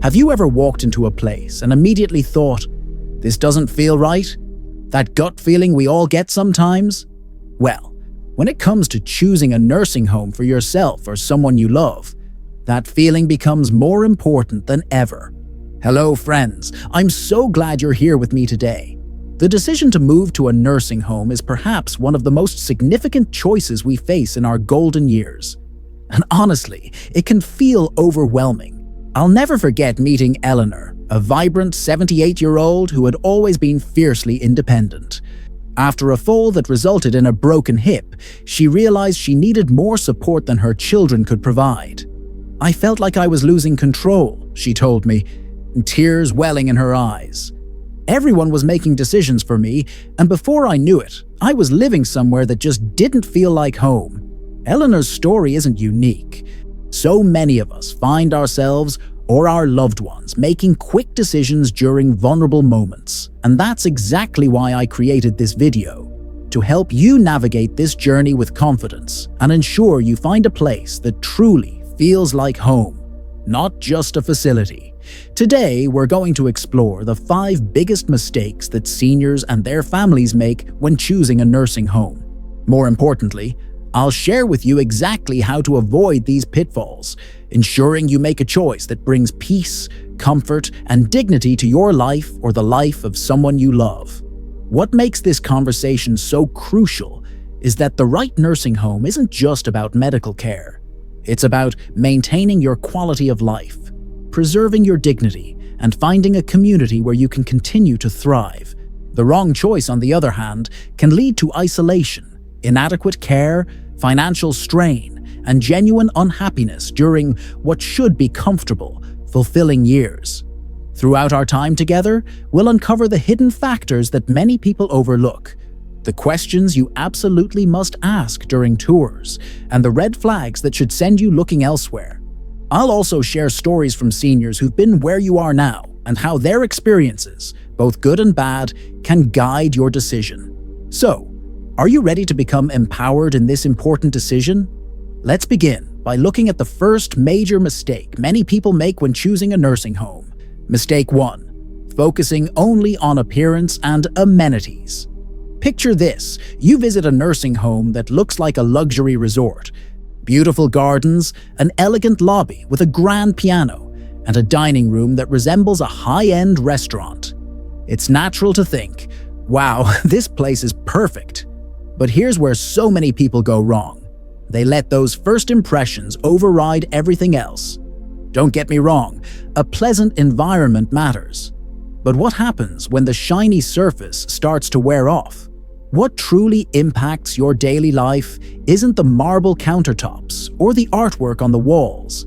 Have you ever walked into a place and immediately thought, "This doesn't feel right"? That gut feeling we all get sometimes? Well, when it comes to choosing a nursing home for yourself or someone you love, that feeling becomes more important than ever. Hello friends, I'm so glad you're here with me today. The decision to move to a nursing home is perhaps one of the most significant choices we face in our golden years. And honestly, it can feel overwhelming. I'll never forget meeting Eleanor, a vibrant 78-year-old who had always been fiercely independent. After a fall that resulted in a broken hip, she realized she needed more support than her children could provide. "I felt like I was losing control," she told me, tears welling in her eyes. "Everyone was making decisions for me, and before I knew it, I was living somewhere that just didn't feel like home." Eleanor's story isn't unique. So many of us find ourselves or our loved ones making quick decisions during vulnerable moments. And that's exactly why I created this video, to help you navigate this journey with confidence and ensure you find a place that truly feels like home, not just a facility. Today, we're going to explore the 5 biggest mistakes that seniors and their families make when choosing a nursing home. More importantly, I'll share with you exactly how to avoid these pitfalls, ensuring you make a choice that brings peace, comfort, and dignity to your life or the life of someone you love. What makes this conversation so crucial is that the right nursing home isn't just about medical care. It's about maintaining your quality of life, preserving your dignity, and finding a community where you can continue to thrive. The wrong choice, on the other hand, can lead to isolation, inadequate care, financial strain, and genuine unhappiness during what should be comfortable, fulfilling years. Throughout our time together, we'll uncover the hidden factors that many people overlook, the questions you absolutely must ask during tours, and the red flags that should send you looking elsewhere. I'll also share stories from seniors who've been where you are now and how their experiences, both good and bad, can guide your decision. So, are you ready to become empowered in this important decision? Let's begin by looking at the first major mistake many people make when choosing a nursing home. Mistake 1. Focusing only on appearance and amenities. Picture this: you visit a nursing home that looks like a luxury resort. Beautiful gardens, an elegant lobby with a grand piano, and a dining room that resembles a high-end restaurant. It's natural to think, wow, this place is perfect. But here's where so many people go wrong. They let those first impressions override everything else. Don't get me wrong, a pleasant environment matters. But what happens when the shiny surface starts to wear off? What truly impacts your daily life isn't the marble countertops or the artwork on the walls.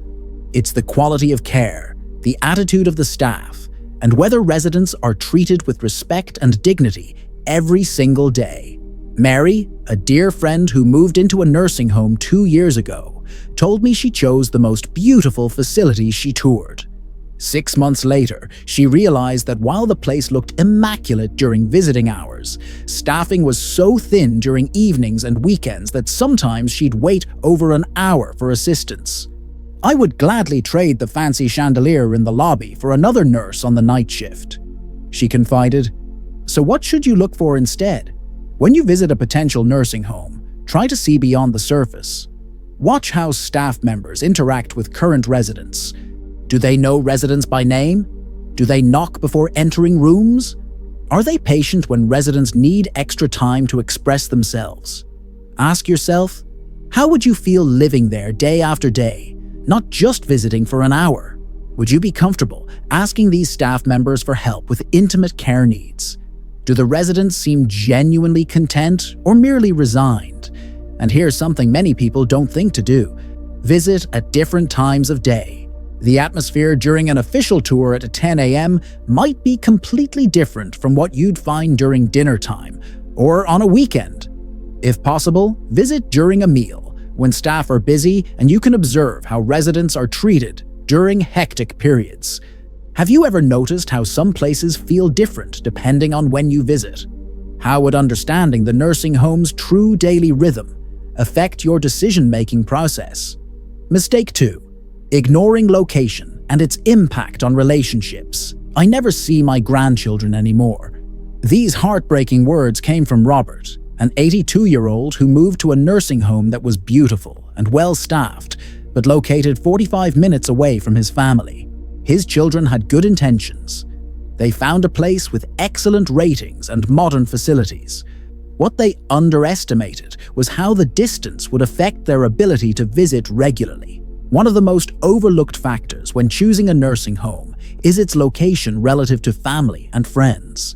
It's the quality of care, the attitude of the staff, and whether residents are treated with respect and dignity every single day. Mary, a dear friend who moved into a nursing home 2 years ago, told me she chose the most beautiful facility she toured. 6 months later, she realized that while the place looked immaculate during visiting hours, staffing was so thin during evenings and weekends that sometimes she'd wait over an hour for assistance. "I would gladly trade the fancy chandelier in the lobby for another nurse on the night shift," she confided. So what should you look for instead? When you visit a potential nursing home, try to see beyond the surface. Watch how staff members interact with current residents. Do they know residents by name? Do they knock before entering rooms? Are they patient when residents need extra time to express themselves? Ask yourself, how would you feel living there day after day, not just visiting for an hour? Would you be comfortable asking these staff members for help with intimate care needs? Do the residents seem genuinely content or merely resigned? And here's something many people don't think to do: visit at different times of day. The atmosphere during an official tour at 10 a.m. might be completely different from what you'd find during dinner time or on a weekend. If possible, visit during a meal, when staff are busy and you can observe how residents are treated during hectic periods. Have you ever noticed how some places feel different depending on when you visit? How would understanding the nursing home's true daily rhythm affect your decision-making process? Mistake 2. Ignoring location and its impact on relationships. I never see my grandchildren anymore. These heartbreaking words came from Robert, an 82-year-old who moved to a nursing home that was beautiful and well-staffed, but located 45 minutes away from his family. His children had good intentions. They found a place with excellent ratings and modern facilities. What they underestimated was how the distance would affect their ability to visit regularly. One of the most overlooked factors when choosing a nursing home is its location relative to family and friends.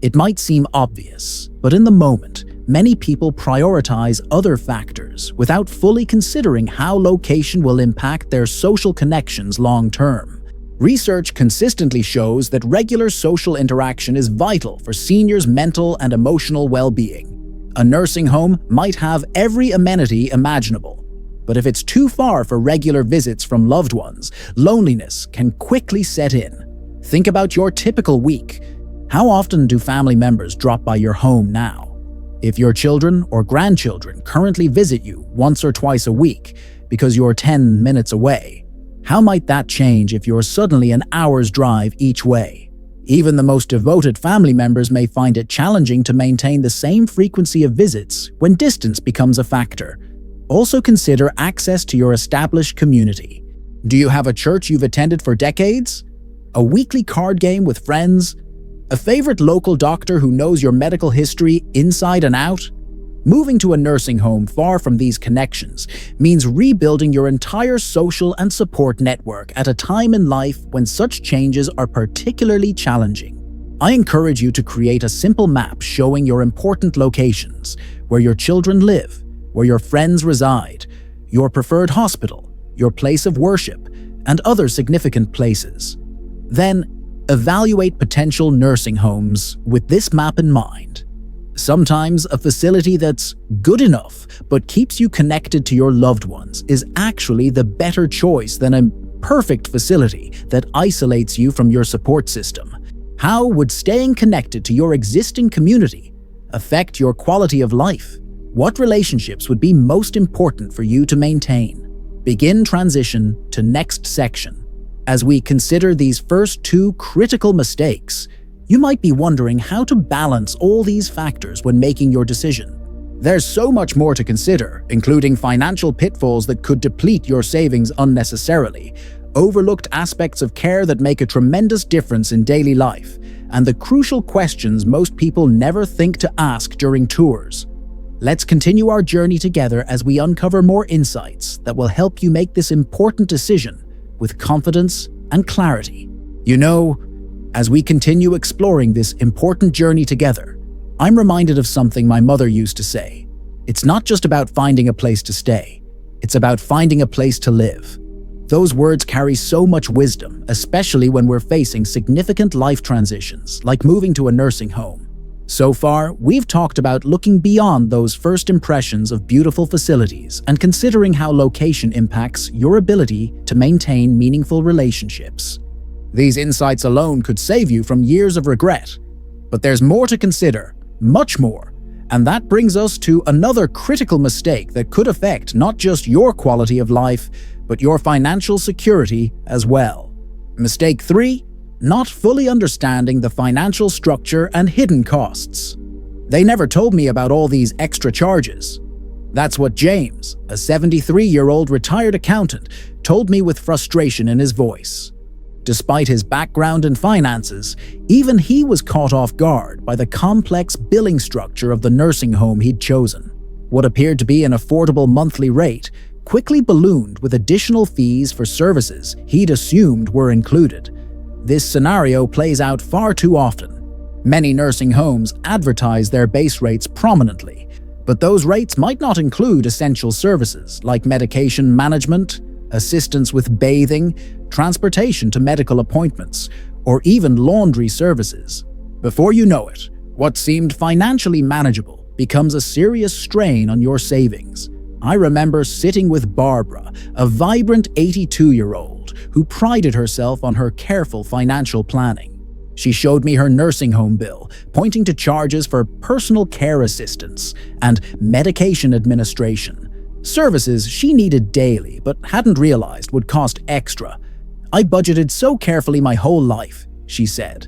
It might seem obvious, but in the moment, many people prioritize other factors without fully considering how location will impact their social connections long-term. Research consistently shows that regular social interaction is vital for seniors' mental and emotional well-being. A nursing home might have every amenity imaginable, but if it's too far for regular visits from loved ones, loneliness can quickly set in. Think about your typical week. How often do family members drop by your home now? If your children or grandchildren currently visit you once or twice a week because you're 10 minutes away, how might that change if you're suddenly an hour's drive each way? Even the most devoted family members may find it challenging to maintain the same frequency of visits when distance becomes a factor. Also consider access to your established community. Do you have a church you've attended for decades? A weekly card game with friends? A favorite local doctor who knows your medical history inside and out? Moving to a nursing home far from these connections means rebuilding your entire social and support network at a time in life when such changes are particularly challenging. I encourage you to create a simple map showing your important locations, where your children live, where your friends reside, your preferred hospital, your place of worship, and other significant places. Then, evaluate potential nursing homes with this map in mind. Sometimes a facility that's good enough but keeps you connected to your loved ones is actually the better choice than a perfect facility that isolates you from your support system. How would staying connected to your existing community affect your quality of life? What relationships would be most important for you to maintain? Begin transition to next section. As we consider these first two critical mistakes, you might be wondering how to balance all these factors when making your decision. There's so much more to consider, including financial pitfalls that could deplete your savings unnecessarily, overlooked aspects of care that make a tremendous difference in daily life, and the crucial questions most people never think to ask during tours. Let's continue our journey together as we uncover more insights that will help you make this important decision with confidence and clarity. You know, as we continue exploring this important journey together, I'm reminded of something my mother used to say. It's not just about finding a place to stay, it's about finding a place to live. Those words carry so much wisdom, especially when we're facing significant life transitions, like moving to a nursing home. So far, we've talked about looking beyond those first impressions of beautiful facilities and considering how location impacts your ability to maintain meaningful relationships. These insights alone could save you from years of regret. But there's more to consider, much more, and that brings us to another critical mistake that could affect not just your quality of life, but your financial security as well. Mistake 3, not fully understanding the financial structure and hidden costs. They never told me about all these extra charges. That's what James, a 73-year-old retired accountant, told me with frustration in his voice. Despite his background in finances, even he was caught off guard by the complex billing structure of the nursing home he'd chosen. What appeared to be an affordable monthly rate quickly ballooned with additional fees for services he'd assumed were included. This scenario plays out far too often. Many nursing homes advertise their base rates prominently, but those rates might not include essential services like medication management, assistance with bathing, transportation to medical appointments, or even laundry services. Before you know it, what seemed financially manageable becomes a serious strain on your savings. I remember sitting with Barbara, a vibrant 82-year-old who prided herself on her careful financial planning. She showed me her nursing home bill, pointing to charges for personal care assistance and medication administration. Services she needed daily but hadn't realized would cost extra. "I budgeted so carefully my whole life," she said,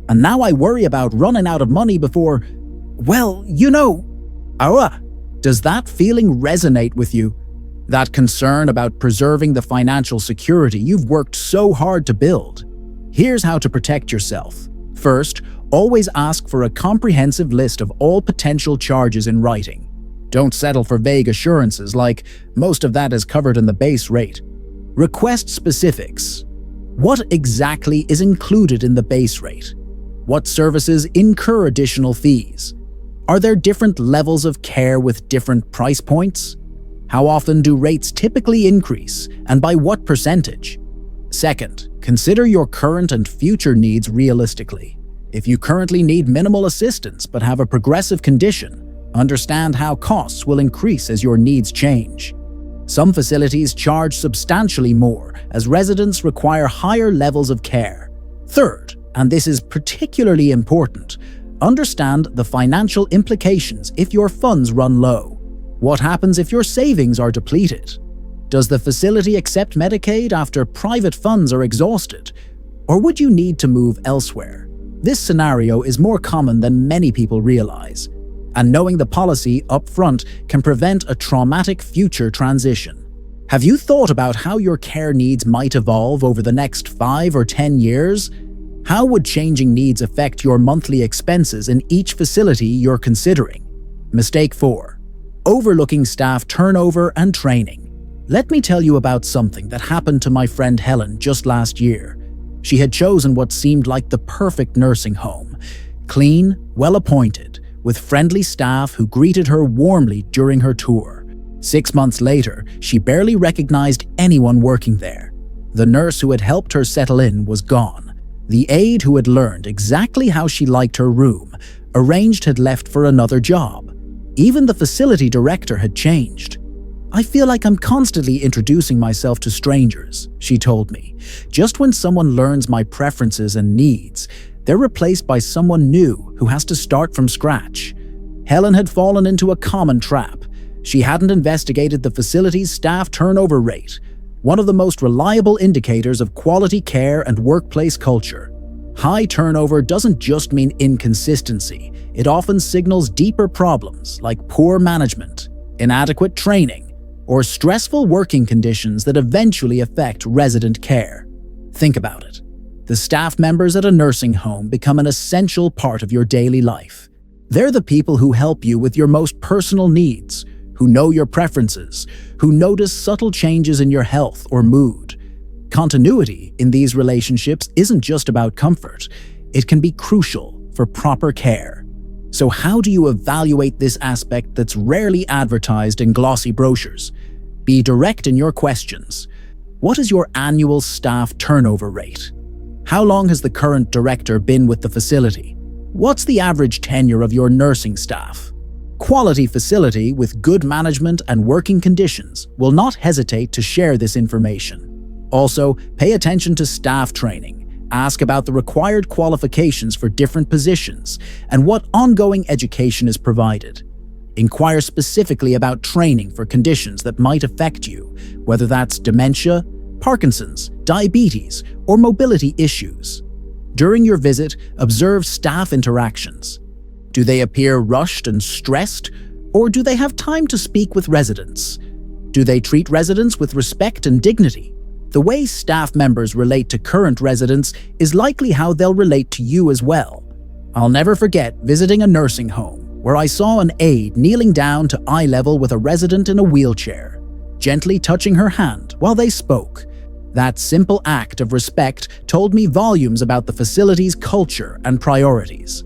"and now I worry about running out of money before, well, you know." Does that feeling resonate with you? That concern about preserving the financial security you've worked so hard to build? Here's how to protect yourself. First, always ask for a comprehensive list of all potential charges in writing. Don't settle for vague assurances like "most of that is covered in the base rate." Request specifics. What exactly is included in the base rate? What services incur additional fees? Are there different levels of care with different price points? How often do rates typically increase, and by what percentage? Second, consider your current and future needs realistically. If you currently need minimal assistance but have a progressive condition, understand how costs will increase as your needs change. Some facilities charge substantially more as residents require higher levels of care. Third, and this is particularly important, understand the financial implications if your funds run low. What happens if your savings are depleted? Does the facility accept Medicaid after private funds are exhausted? Or would you need to move elsewhere? This scenario is more common than many people realize, and knowing the policy up front can prevent a traumatic future transition. Have you thought about how your care needs might evolve over the next 5 or 10 years? How would changing needs affect your monthly expenses in each facility you're considering? Mistake 4. Overlooking staff turnover and training. Let me tell you about something that happened to my friend Helen just last year. She had chosen what seemed like the perfect nursing home. Clean, well-appointed, with friendly staff who greeted her warmly during her tour. 6 months later, she barely recognized anyone working there. The nurse who had helped her settle in was gone. The aide who had learned exactly how she liked her room, arranged had left for another job. Even the facility director had changed. "I feel like I'm constantly introducing myself to strangers," she told me. "Just when someone learns my preferences and needs, they're replaced by someone new who has to start from scratch." Helen had fallen into a common trap. She hadn't investigated the facility's staff turnover rate, one of the most reliable indicators of quality care and workplace culture. High turnover doesn't just mean inconsistency. It often signals deeper problems like poor management, inadequate training, or stressful working conditions that eventually affect resident care. Think about it. The staff members at a nursing home become an essential part of your daily life. They're the people who help you with your most personal needs, who know your preferences, who notice subtle changes in your health or mood. Continuity in these relationships isn't just about comfort. It can be crucial for proper care. So how do you evaluate this aspect that's rarely advertised in glossy brochures? Be direct in your questions. What is your annual staff turnover rate? How long has the current director been with the facility? What's the average tenure of your nursing staff? Quality facility with good management and working conditions will not hesitate to share this information. Also, pay attention to staff training. Ask about the required qualifications for different positions and what ongoing education is provided. Inquire specifically about training for conditions that might affect you, whether that's dementia, Parkinson's, diabetes, or mobility issues. During your visit, observe staff interactions. Do they appear rushed and stressed, or do they have time to speak with residents? Do they treat residents with respect and dignity? The way staff members relate to current residents is likely how they'll relate to you as well. I'll never forget visiting a nursing home where I saw an aide kneeling down to eye level with a resident in a wheelchair, gently touching her hand while they spoke. That simple act of respect told me volumes about the facility's culture and priorities.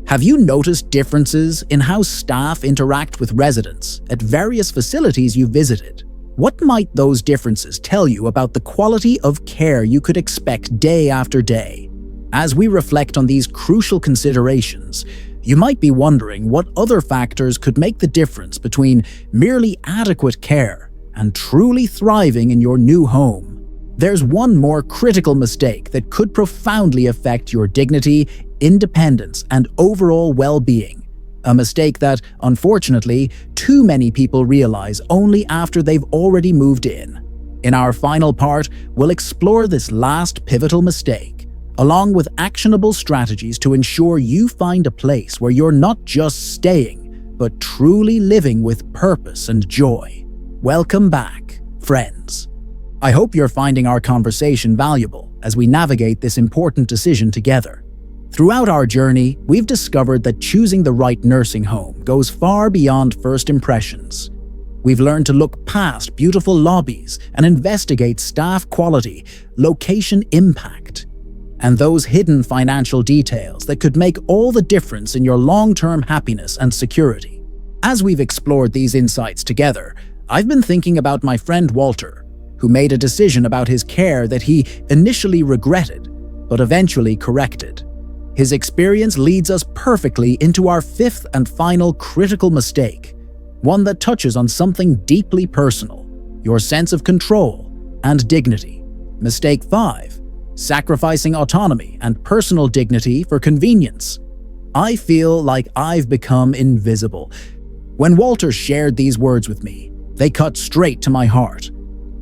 Have you noticed differences in how staff interact with residents at various facilities you visited? What might those differences tell you about the quality of care you could expect day after day? As we reflect on these crucial considerations, you might be wondering what other factors could make the difference between merely adequate care and truly thriving in your new home. There's one more critical mistake that could profoundly affect your dignity, independence, and overall well-being. A mistake that, unfortunately, too many people realize only after they've already moved in. In our final part, we'll explore this last pivotal mistake, along with actionable strategies to ensure you find a place where you're not just staying, but truly living with purpose and joy. Welcome back, friends. I hope you're finding our conversation valuable as we navigate this important decision together. Throughout our journey, we've discovered that choosing the right nursing home goes far beyond first impressions. We've learned to look past beautiful lobbies and investigate staff quality, location impact, and those hidden financial details that could make all the difference in your long-term happiness and security. As we've explored these insights together, I've been thinking about my friend Walter, who made a decision about his care that he initially regretted, but eventually corrected. His experience leads us perfectly into our fifth and final critical mistake, one that touches on something deeply personal, your sense of control and dignity. Mistake 5. Sacrificing autonomy and personal dignity for convenience. I feel like I've become invisible. When Walter shared these words with me, they cut straight to my heart.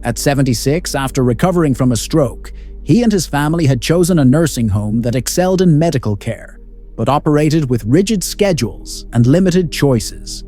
At 76, after recovering from a stroke, he and his family had chosen a nursing home that excelled in medical care, but operated with rigid schedules and limited choices.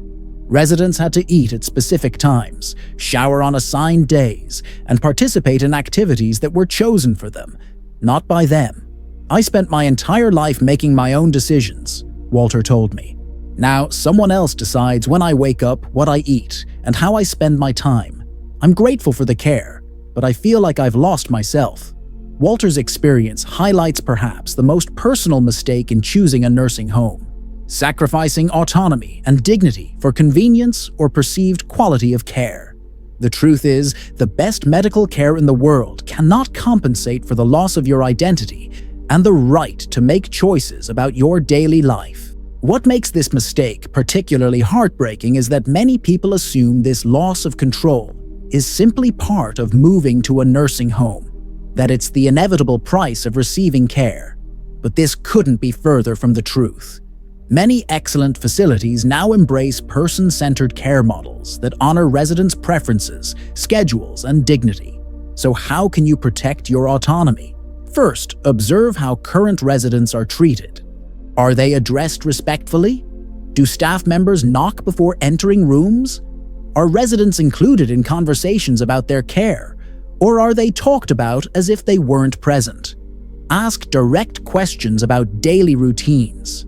Residents had to eat at specific times, shower on assigned days, and participate in activities that were chosen for them, not by them. I spent my entire life making my own decisions, Walter told me. Now, someone else decides when I wake up, what I eat, and how I spend my time. I'm grateful for the care, but I feel like I've lost myself. Walter's experience highlights perhaps the most personal mistake in choosing a nursing home: sacrificing autonomy and dignity for convenience or perceived quality of care. The truth is, the best medical care in the world cannot compensate for the loss of your identity and the right to make choices about your daily life. What makes this mistake particularly heartbreaking is that many people assume this loss of control is simply part of moving to a nursing home, that it's the inevitable price of receiving care. But this couldn't be further from the truth. Many excellent facilities now embrace person-centered care models that honor residents' preferences, schedules, and dignity. So how can you protect your autonomy? First, observe how current residents are treated. Are they addressed respectfully? Do staff members knock before entering rooms? Are residents included in conversations about their care? Or are they talked about as if they weren't present? Ask direct questions about daily routines.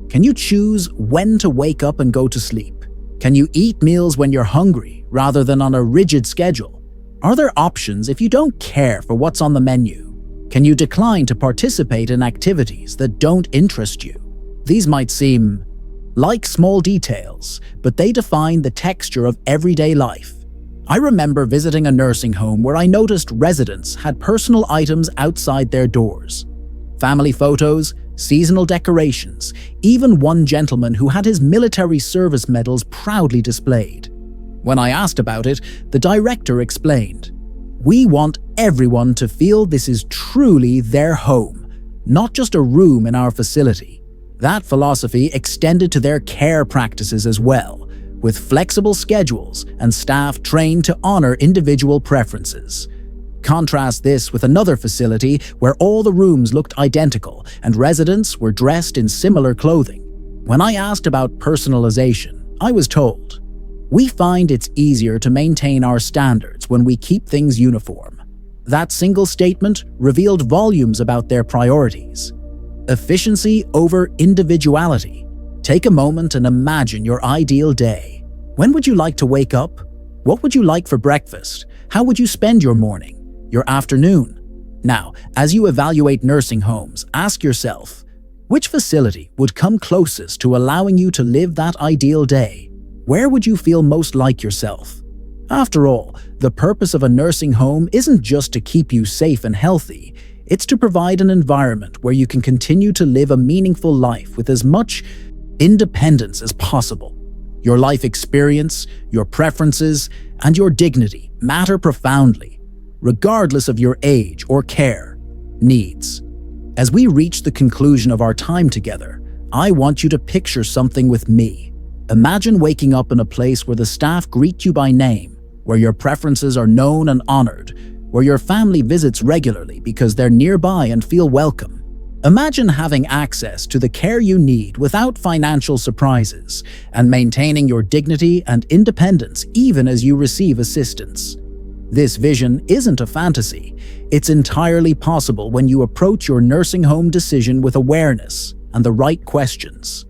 Can you choose when to wake up and go to sleep? Can you eat meals when you're hungry rather than on a rigid schedule? Are there options if you don't care for what's on the menu? Can you decline to participate in activities that don't interest you? These might seem like small details, but they define the texture of everyday life. I remember visiting a nursing home where I noticed residents had personal items outside their doors. Family photos, seasonal decorations, even one gentleman who had his military service medals proudly displayed. When I asked about it, the director explained, "We want everyone to feel this is truly their home, not just a room in our facility." That philosophy extended to their care practices as well, with flexible schedules and staff trained to honor individual preferences. Contrast this with another facility where all the rooms looked identical and residents were dressed in similar clothing. When I asked about personalization, I was told, "We find it's easier to maintain our standards when we keep things uniform." That single statement revealed volumes about their priorities. Efficiency over individuality. Take a moment and imagine your ideal day. When would you like to wake up? What would you like for breakfast? How would you spend your morning, your afternoon? Now, as you evaluate nursing homes, ask yourself, which facility would come closest to allowing you to live that ideal day? Where would you feel most like yourself? After all, the purpose of a nursing home isn't just to keep you safe and healthy. It's to provide an environment where you can continue to live a meaningful life with as much independence as possible. Your life experience, your preferences, and your dignity matter profoundly, regardless of your age or care needs. As we reach the conclusion of our time together, I want you to picture something with me. Imagine waking up in a place where the staff greet you by name, where your preferences are known and honored, where your family visits regularly because they're nearby and feel welcome. Imagine having access to the care you need without financial surprises and maintaining your dignity and independence even as you receive assistance. This vision isn't a fantasy. It's entirely possible when you approach your nursing home decision with awareness and the right questions.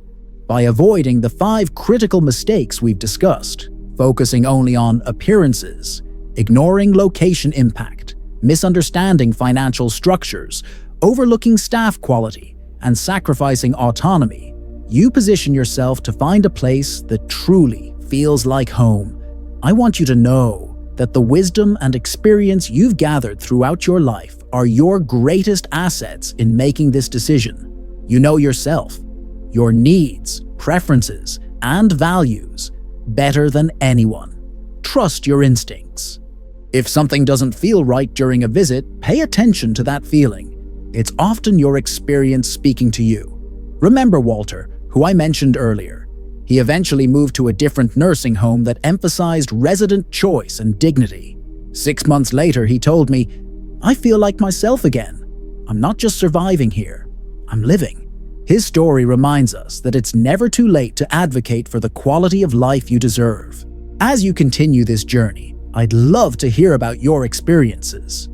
By avoiding the 5 critical mistakes we've discussed, focusing only on appearances, ignoring location impact, misunderstanding financial structures, overlooking staff quality, and sacrificing autonomy, you position yourself to find a place that truly feels like home. I want you to know that the wisdom and experience you've gathered throughout your life are your greatest assets in making this decision. You know yourself, your needs, preferences, and values better than anyone. Trust your instincts. If something doesn't feel right during a visit, pay attention to that feeling. It's often your experience speaking to you. Remember Walter, who I mentioned earlier. He eventually moved to a different nursing home that emphasized resident choice and dignity. 6 months later, he told me, "I feel like myself again. I'm not just surviving here, I'm living." His story reminds us that it's never too late to advocate for the quality of life you deserve. As you continue this journey, I'd love to hear about your experiences.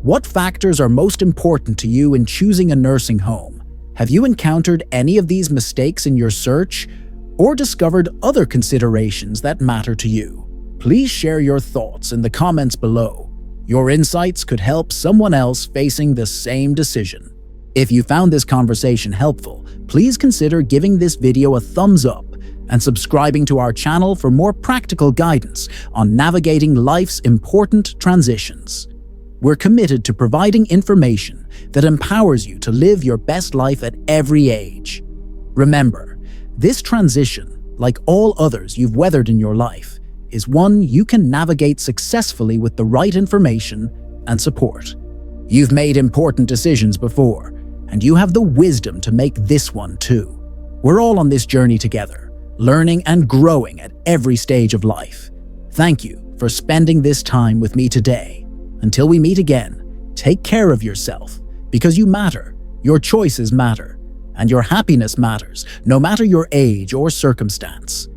What factors are most important to you in choosing a nursing home? Have you encountered any of these mistakes in your search or discovered other considerations that matter to you? Please share your thoughts in the comments below. Your insights could help someone else facing the same decision. If you found this conversation helpful, please consider giving this video a thumbs up and subscribing to our channel for more practical guidance on navigating life's important transitions. We're committed to providing information that empowers you to live your best life at every age. Remember, this transition, like all others you've weathered in your life, is one you can navigate successfully with the right information and support. You've made important decisions before, and you have the wisdom to make this one too. We're all on this journey together, learning and growing at every stage of life. Thank you for spending this time with me today. Until we meet again, take care of yourself because you matter, your choices matter, and your happiness matters no matter your age or circumstance.